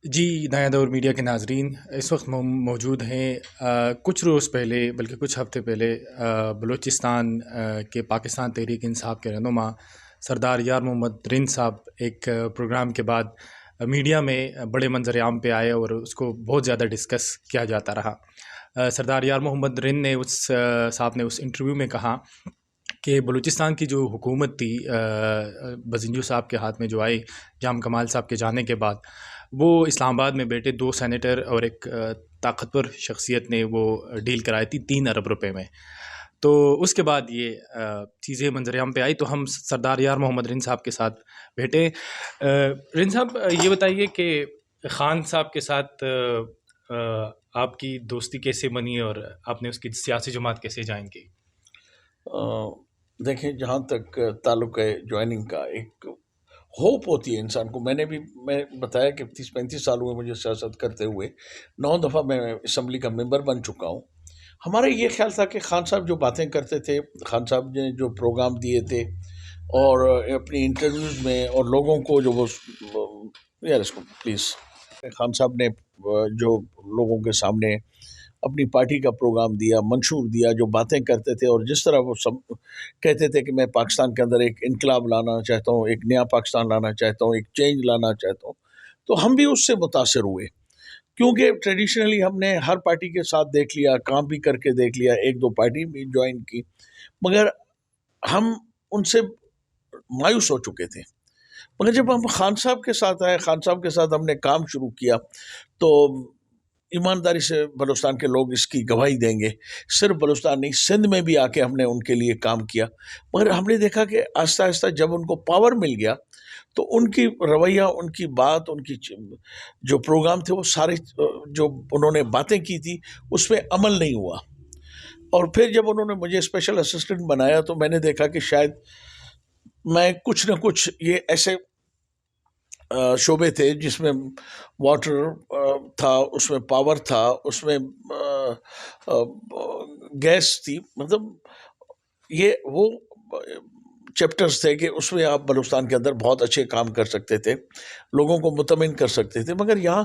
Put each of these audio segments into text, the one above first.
جی، نیا دور میڈیا کے ناظرین، اس وقت موجود ہیں کچھ روز پہلے بلکہ کچھ ہفتے پہلے بلوچستان کے پاکستان تحریک انصاف کے رہنما سردار یار محمد رند صاحب ایک پروگرام کے بعد میڈیا میں بڑے منظر عام پہ آئے اور اس کو بہت زیادہ ڈسکس کیا جاتا رہا۔ سردار یار محمد رند نے صاحب نے اس انٹرویو میں کہا کہ بلوچستان کی جو حکومت تھی بزنجو صاحب کے ہاتھ میں جو آئی جام کمال صاحب کے جانے کے بعد، وہ اسلام آباد میں بیٹھے 2 سینیٹر اور ایک طاقتور شخصیت نے وہ ڈیل کرائی تھی 3 ارب روپے میں۔ تو اس کے بعد یہ چیزیں منظر عام پہ آئی تو ہم سردار یار محمد رند صاحب کے ساتھ بیٹھے۔ رند صاحب، یہ بتائیے کہ خان صاحب کے ساتھ آپ کی دوستی کیسے بنی اور آپ نے اس کی سیاسی جماعت کیسے جوائن کی؟ دیکھیں، جہاں تک تعلق ہے جوائننگ کا، ایک ہوپ ہوتی ہے انسان کو۔ میں بتایا کہ 30-35 سال ہوئے مجھے سیاست کرتے ہوئے، 9 دفعہ میں اسمبلی کا ممبر بن چکا ہوں۔ ہمارا یہ خیال تھا کہ خان صاحب جو باتیں کرتے تھے، خان صاحب نے جو پروگرام دیے تھے اور اپنی انٹرویوز میں اور لوگوں کو جو وہ اس کو پلیز خان صاحب نے جو لوگوں کے سامنے اپنی پارٹی کا پروگرام دیا، منشور دیا، جو باتیں کرتے تھے اور جس طرح وہ سب کہتے تھے کہ میں پاکستان کے اندر ایک انقلاب لانا چاہتا ہوں، ایک نیا پاکستان لانا چاہتا ہوں، ایک چینج لانا چاہتا ہوں، تو ہم بھی اس سے متاثر ہوئے، کیونکہ ٹریڈیشنلی ہم نے ہر پارٹی کے ساتھ دیکھ لیا، کام بھی کر کے دیکھ لیا، 1-2 پارٹی بھی جوائن کی، مگر ہم ان سے مایوس ہو چکے تھے۔ مگر جب ہم خان صاحب کے ساتھ آئے، خان صاحب کے ساتھ ہم نے کام شروع کیا، تو ایمانداری سے بلوچستان کے لوگ اس کی گواہی دیں گے، صرف بلوچستان نہیں، سندھ میں بھی آ کے ہم نے ان کے لیے کام کیا، مگر ہم نے دیکھا کہ آہستہ آہستہ جب ان کو پاور مل گیا تو ان کی رویہ، ان کی بات، ان کی جو پروگرام تھے، وہ سارے جو انہوں نے باتیں کی تھی اس پہ عمل نہیں ہوا۔ اور پھر جب انہوں نے مجھے اسپیشل اسسٹنٹ بنایا تو میں نے دیکھا کہ شاید میں کچھ نہ کچھ یہ ایسے شعبے تھے جس میں واٹر تھا، اس میں پاور تھا، اس میں گیس تھی، مطلب یہ وہ چیپٹرز تھے کہ اس میں آپ بلوچستان کے اندر بہت اچھے کام کر سکتے تھے، لوگوں کو مطمئن کر سکتے تھے۔ مگر یہاں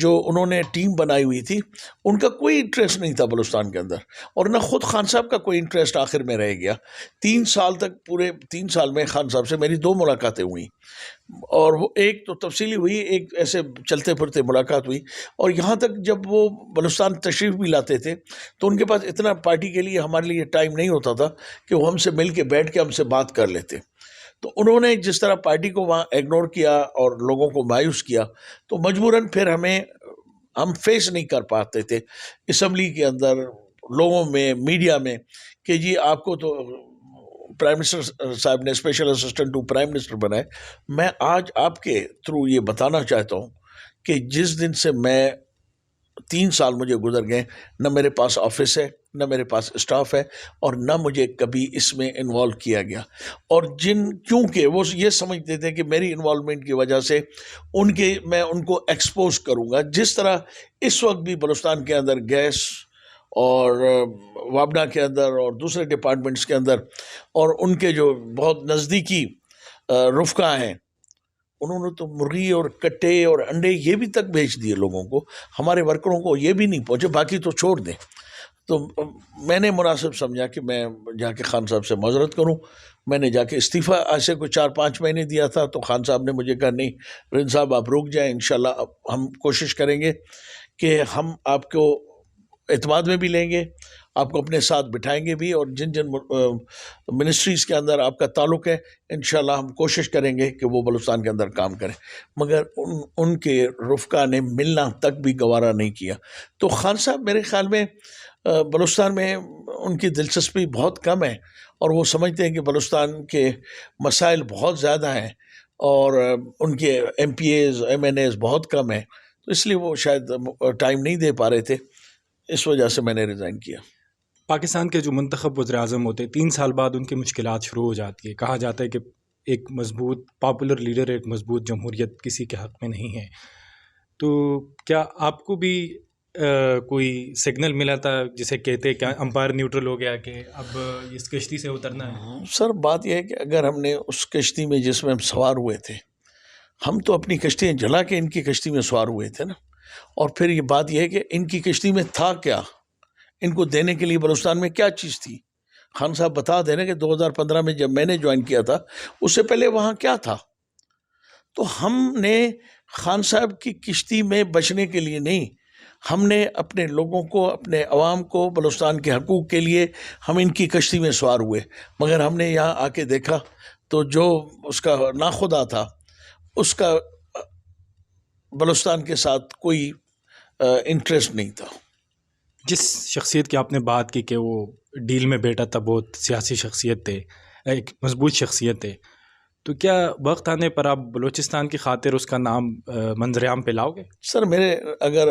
جو انہوں نے ٹیم بنائی ہوئی تھی، ان کا کوئی انٹرسٹ نہیں تھا بلوچستان کے اندر، اور نہ خود خان صاحب کا کوئی انٹرسٹ آخر میں رہ گیا۔ 3 سال تک، پورے 3 سال میں خان صاحب سے میری 2 ملاقاتیں ہوئیں، اور وہ ایک تو تفصیلی ہوئی، ایک ایسے چلتے پھرتے ملاقات ہوئی، اور یہاں تک جب وہ بلوچستان تشریف بھی لاتے تھے تو ان کے پاس اتنا پارٹی کے لیے ہمارے لیے ٹائم نہیں ہوتا تھا کہ وہ ہم سے مل کے بیٹھ کے ہم سے بات کر لیتے۔ تو انہوں نے جس طرح پارٹی کو وہاں اگنور کیا اور لوگوں کو مایوس کیا، تو مجبوراً پھر ہم فیس نہیں کر پاتے تھے اسمبلی کے اندر، لوگوں میں، میڈیا میں، کہ جی آپ کو تو پرائم منسٹر صاحب نے special assistant to prime minister بنائے۔ میں آج آپ کے تھرو یہ بتانا چاہتا ہوں کہ جس دن سے 3 سال مجھے گزر گئے، نہ میرے پاس آفس ہے، نہ میرے پاس اسٹاف ہے، اور نہ مجھے کبھی اس میں انوالو کیا گیا، اور کیونکہ وہ یہ سمجھتے تھے کہ میری انوالومنٹ کی وجہ سے میں ان کو ایکسپوز کروں گا، جس طرح اس وقت بھی بلوچستان کے اندر گیس اور وابنا کے اندر اور دوسرے ڈپارٹمنٹس کے اندر، اور ان کے جو بہت نزدیکی رفقا ہیں، انہوں نے تو مرغی اور کٹے اور انڈے یہ بھی تک بھیج دیے لوگوں کو، ہمارے ورکروں کو یہ بھی نہیں پہنچے، باقی تو چھوڑ دیں۔ تو میں نے مناسب سمجھا کہ میں جا کے خان صاحب سے معذرت کروں۔ میں نے جا کے استعفیٰ ایسے کوئی 4-5 مہینے دیا تھا، تو خان صاحب نے مجھے کہا نہیں رند صاحب آپ رک جائیں، انشاءاللہ ہم کوشش کریں گے کہ ہم آپ کو اعتماد میں بھی لیں گے، آپ کو اپنے ساتھ بٹھائیں گے بھی، اور جن منسٹریز کے اندر آپ کا تعلق ہے انشاءاللہ ہم کوشش کریں گے کہ وہ بلوچستان کے اندر کام کریں۔ مگر ان کے رفقا نے ملنا تک بھی گوارا نہیں کیا۔ تو خان صاحب میرے خیال میں بلوچستان میں ان کی دلچسپی بہت کم ہے، اور وہ سمجھتے ہیں کہ بلوچستان کے مسائل بہت زیادہ ہیں اور ان کے MPs, MNAs بہت کم ہیں، تو اس لیے وہ شاید ٹائم نہیں دے پا رہے تھے، اس وجہ سے میں نے ریزائن کیا۔ پاکستان کے جو منتخب وزیر اعظم ہوتے 3 سال بعد ان کی مشکلات شروع ہو جاتی ہے، کہا جاتا ہے کہ ایک مضبوط پاپولر لیڈر، ایک مضبوط جمہوریت کسی کے حق میں نہیں ہے۔ تو کیا آپ کو بھی کوئی سگنل ملا تھا جسے کہتے کہ امپائر نیوٹرل ہو گیا کہ اب اس کشتی سے اترنا ہے؟ سر بات یہ ہے کہ اگر ہم نے اس کشتی میں جس میں ہم سوار ہوئے تھے، ہم تو اپنی کشتیاں جلا کے ان کی کشتی میں سوار ہوئے تھے نا. اور پھر یہ بات یہ ہے کہ ان کی کشتی میں تھا کیا, ان کو دینے کے لیے بلوچستان میں کیا چیز تھی. خان صاحب بتا دیں نا کہ 2015 میں جب میں نے جوائن کیا تھا اس سے پہلے وہاں کیا تھا. تو ہم نے خان صاحب کی کشتی میں بچنے کے لیے نہیں, ہم نے اپنے لوگوں کو, اپنے عوام کو, بلوچستان کے حقوق کے لیے ہم ان کی کشتی میں سوار ہوئے. مگر ہم نے یہاں آ کے دیکھا تو جو اس کا ناخدا تھا اس کا بلوچستان کے ساتھ کوئی انٹرسٹ نہیں تھا. جس شخصیت کی آپ نے بات کی کہ وہ ڈیل میں بیٹھا تھا, بہت سیاسی شخصیت تھے, ایک مضبوط شخصیت ہے, تو کیا وقت آنے پر آپ بلوچستان کی خاطر اس کا نام منظر عام پہ لاؤ گے؟ سر میرے اگر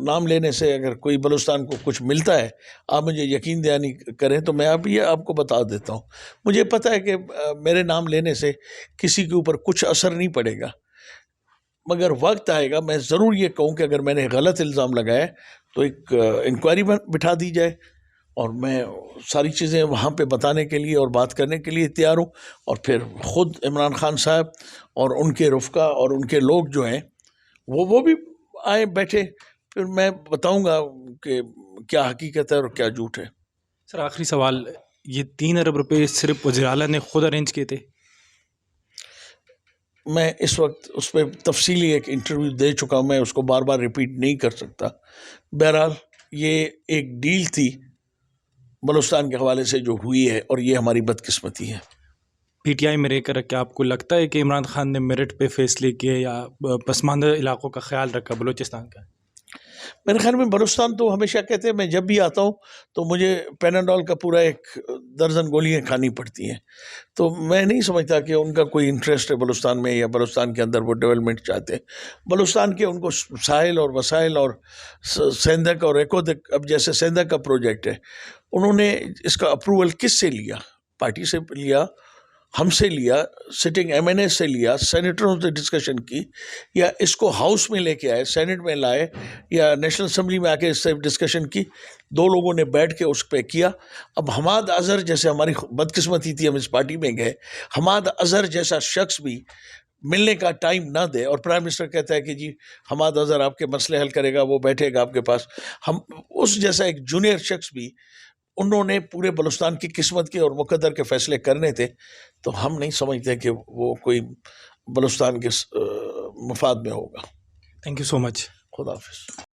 نام لینے سے اگر کوئی بلوچستان کو کچھ ملتا ہے, آپ مجھے یقین دہانی کریں تو میں آپ کو بتا دیتا ہوں. مجھے پتہ ہے کہ میرے نام لینے سے کسی کے اوپر کچھ اثر نہیں پڑے گا, مگر وقت آئے گا میں ضرور یہ کہوں کہ اگر میں نے غلط الزام لگایا تو ایک انکوائری بٹھا دی جائے, اور میں ساری چیزیں وہاں پہ بتانے کے لیے اور بات کرنے کے لیے تیار ہوں. اور پھر خود عمران خان صاحب اور ان کے رفقا اور ان کے لوگ جو ہیں وہ بھی آئے بیٹھے, پھر میں بتاؤں گا کہ کیا حقیقت ہے اور کیا جھوٹ ہے. سر آخری سوال, یہ 3 ارب روپے صرف وزیر اعلیٰ نے خود ارینج کیے تھے؟ میں اس وقت اس پہ تفصیلی ایک انٹرویو دے چکا ہوں, میں اس کو بار بار ریپیٹ نہیں کر سکتا. بہرحال یہ ایک ڈیل تھی بلوچستان کے حوالے سے جو ہوئی ہے, اور یہ ہماری بدقسمتی ہے. پی ٹی آئی میں رہ کر کیا آپ کو لگتا ہے کہ عمران خان نے میرٹ پہ فیصلے کیے یا پسماندہ علاقوں کا خیال رکھا بلوچستان کا؟ میرے خیال میں بلوچستان تو ہمیشہ کہتے ہیں, میں جب بھی آتا ہوں تو مجھے پیناڈول کا پورا 1 درجن گولیاں کھانی پڑتی ہیں, تو میں نہیں سمجھتا کہ ان کا کوئی انٹرسٹ ہے بلوچستان میں یا بلوچستان کے اندر وہ ڈیولپمنٹ چاہتے ہیں. بلوچستان کے ان کو ساحل اور وسائل اور سیندک اور ایکودک, اب جیسے سیندک کا پروجیکٹ ہے, انہوں نے اس کا اپروول کس سے لیا؟ پارٹی سے لیا, ہم سے لیا, سٹنگ ایم این اے سے لیا, سینیٹروں سے ڈسکشن کی, یا اس کو ہاؤس میں لے کے آئے, سینٹ میں لائے, یا نیشنل اسمبلی میں آ کے اس سے ڈسکشن کی, 2 لوگوں نے بیٹھ کے اس پہ کیا. اب حماد اظہر جیسے, ہماری بدقسمتی تھی ہم اس پارٹی میں گئے, حماد اظہر جیسا شخص بھی ملنے کا ٹائم نہ دے, اور پرائم منسٹر کہتا ہے کہ جی حماد اظہر آپ کے مسئلے حل کرے گا, وہ بیٹھے گا آپ کے پاس. ہم اس جیسا ایک جونیئر شخص بھی, انہوں نے پورے بلوچستان کی قسمت کے اور مقدر کے فیصلے کرنے تھے, تو ہم نہیں سمجھتے کہ وہ کوئی بلوچستان کے مفاد میں ہوگا. تھینک یو سو مچ. خدا حافظ.